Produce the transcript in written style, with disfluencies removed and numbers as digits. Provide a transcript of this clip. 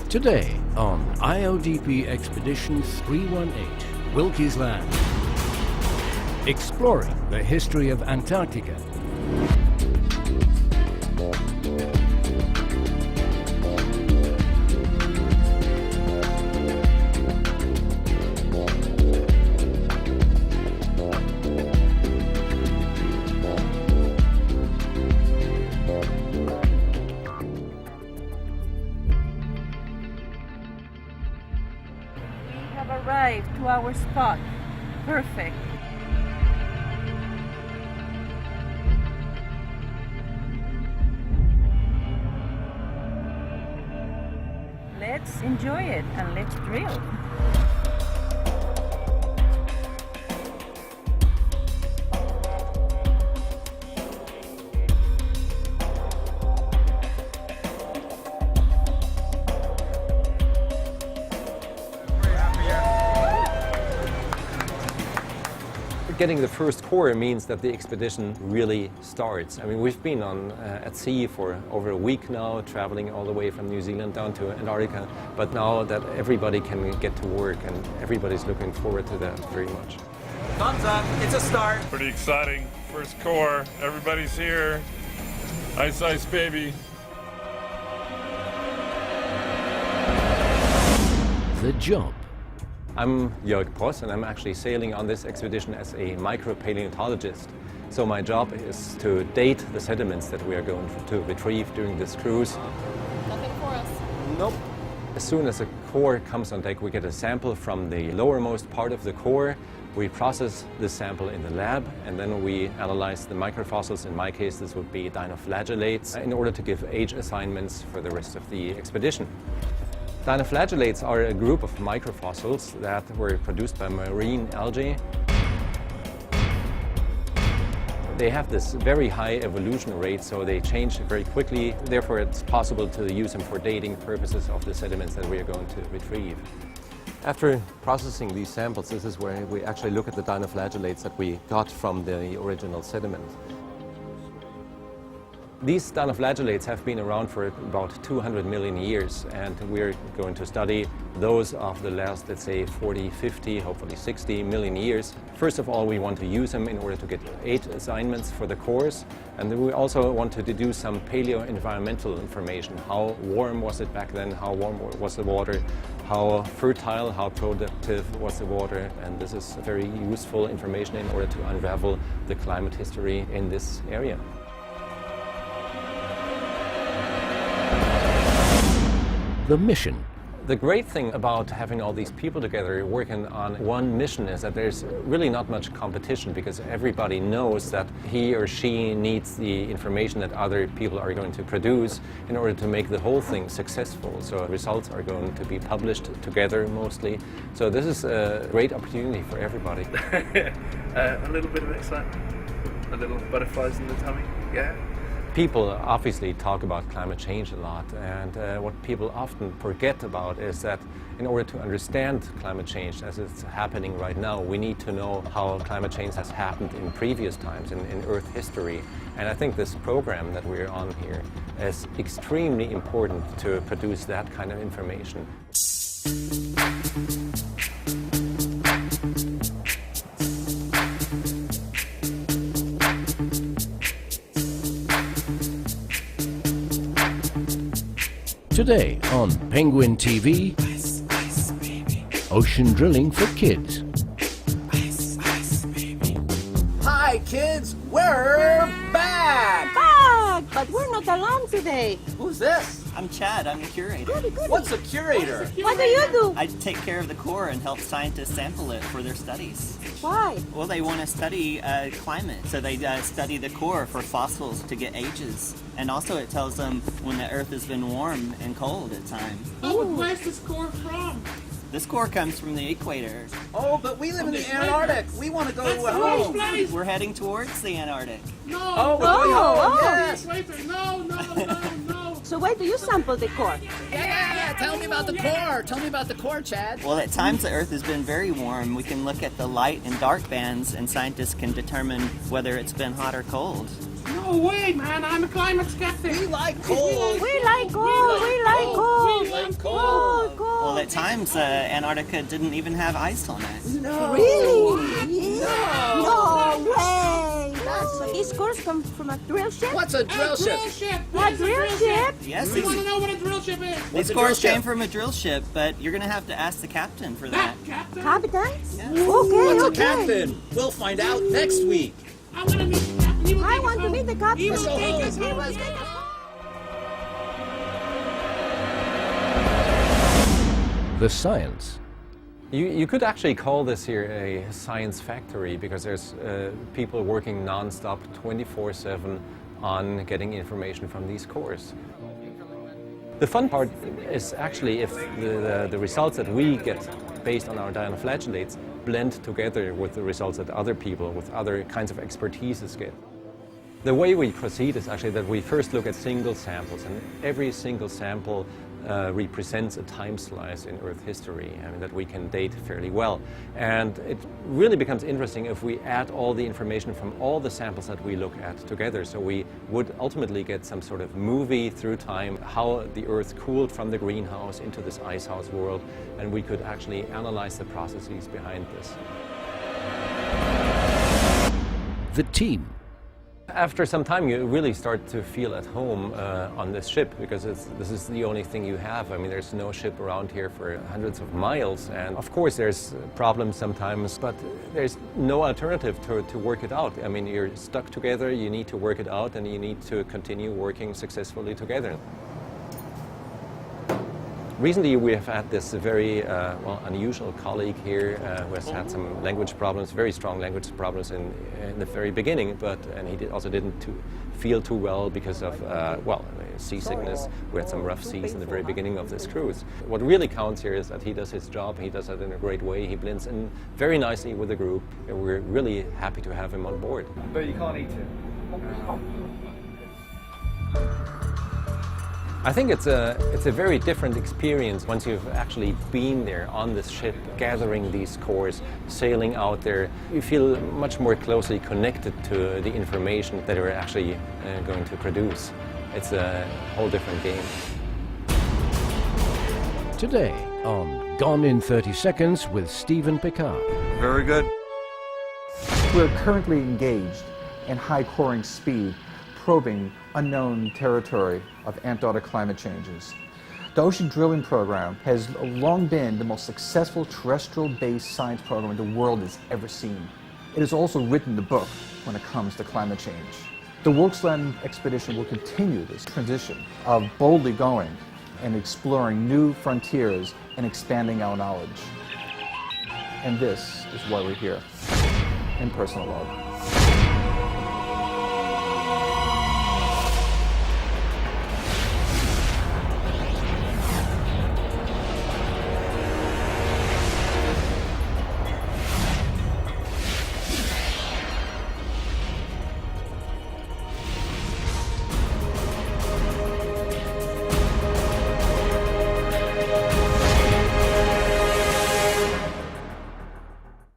Today on IODP Expedition 318, Wilkes Land. Exploring the history of Antarctica. Arrived to our spot. Perfect. Let's enjoy it and let's drill. Getting the first core means that the expedition really starts. I mean, we've been at sea for over a week now, traveling all the way from New Zealand down to Antarctica. But now that everybody can get to work, and everybody's looking forward to that very much. Thumbs up, it's a start. Pretty exciting. First core, everybody's here. Ice, ice, baby. The jump. I'm Jörg Pross, and I'm actually sailing on this expedition as a micropaleontologist. So my job is to date the sediments that we are going to retrieve during this cruise. Nothing for us. Nope. As soon as a core comes on deck, we get a sample from the lowermost part of the core. We process the sample in the lab, and then we analyze the microfossils. In my case, this would be dinoflagellates, in order to give age assignments for the rest of the expedition. Dinoflagellates are a group of microfossils that were produced by marine algae. They have this very high evolution rate, so they change very quickly. Therefore, it's possible to use them for dating purposes of the sediments that we are going to retrieve. After processing these samples, this is where we actually look at the dinoflagellates that we got from the original sediment. These dinoflagellates have been around for about 200 million years, and we're going to study those of the last, let's say, 40, 50, hopefully 60 million years. First of all, we want to use them in order to get age assignments for the cores, and then we also want to deduce some paleo-environmental information. How warm was it back then? How warm was the water? How fertile, how productive was the water? And this is very useful information in order to unravel the climate history in this area. The mission. The great thing about having all these people together working on one mission is that there's really not much competition, because everybody knows that he or she needs the information that other people are going to produce in order to make the whole thing successful. So results are going to be published together mostly. So this is a great opportunity for everybody. A little bit of excitement, a little butterflies in the tummy, yeah. People obviously talk about climate change a lot, and what people often forget about is that in order to understand climate change as it's happening right now, we need to know how climate change has happened in previous times in Earth history. And I think this program that we're on here is extremely important to produce that kind of information. Today on Penguin TV, Ice, ice, baby. Ocean Drilling for Kids. Ice, ice, baby. Hi kids, we're back! Back! But we're not alone today. Who's this? I'm Chad, I'm the curator. What's a curator? What do you do? I take care of the core and help scientists sample it for their studies. Why? Well, they want to study climate, so they study the core for fossils to get ages. And also it tells them when the Earth has been warm and cold at times. Oh, but where's this core from? This core comes from the equator. Oh, but we live in the Antarctic. We want to go That's the wrong home. place. We're heading towards the Antarctic. No. Oh, we're going home. Yes. Wait, no, no, no, no. So why do you sample the core? Yeah. Tell me about the core. Tell me about the core, Chad. Well, at times the Earth has been very warm. We can look at the light and dark bands, and scientists can determine whether it's been hot or cold. No way, man. I'm a climate skeptic. We like cold. We like gold. We like gold. We like Gold, gold. Well, at times, Antarctica didn't even have ice on it. No. Really? No. No way! So these cores come from a drill ship? What's a drill ship? ship. A drill ship? Yes, We want to know what a drill ship is. these What's a cores drill came ship? from a drill ship, but you're going to have to ask the captain for that. Captain. Captains? Yes. Okay, What's a okay. captain? We'll find out next week. I want to meet the captain. He will I take want us to home. meet the captain. He will Let's go take home. us home. Let's take us home. The science. You could actually call this here a science factory because there's people working non-stop 24/7 on getting information from these cores. The fun part is actually if the results that we get based on our dinoflagellates blend together with the results that other people with other kinds of expertises get. The way we proceed is actually that we first look at single samples, and every single sample represents a time slice in Earth history, that we can date fairly well. And it really becomes interesting if we add all the information from all the samples that we look at together. So we would ultimately get some sort of movie through time, how the Earth cooled from the greenhouse into this icehouse world, and we could actually analyze the processes behind this. The team. After some time, you really start to feel at home on this ship because this is the only thing you have. I mean, there's no ship around here for hundreds of miles. And of course, there's problems sometimes, but there's no alternative to work it out. I mean, you're stuck together, you need to work it out, and you need to continue working successfully together. Recently, we have had this very unusual colleague here who has had some language problems, very strong language problems in the very beginning, and he also didn't feel too well because of, seasickness. We had some rough seas in the very beginning of this cruise. What really counts here is that he does his job, he does it in a great way, he blends in very nicely with the group, and we're really happy to have him on board. But you can't eat it. I think it's a very different experience once you've actually been there on this ship, gathering these cores, sailing out there. You feel much more closely connected to the information that we're actually going to produce. It's a whole different game. Today on Gone in 30 Seconds with Stephen Picard. Very good. We're currently engaged in high coring speed, probing unknown territory of Antarctic climate changes. The Ocean Drilling Program has long been the most successful terrestrial-based science program the world has ever seen. It has also written the book when it comes to climate change. The Worksland expedition will continue this transition of boldly going and exploring new frontiers and expanding our knowledge. And this is why we're here, in personal love.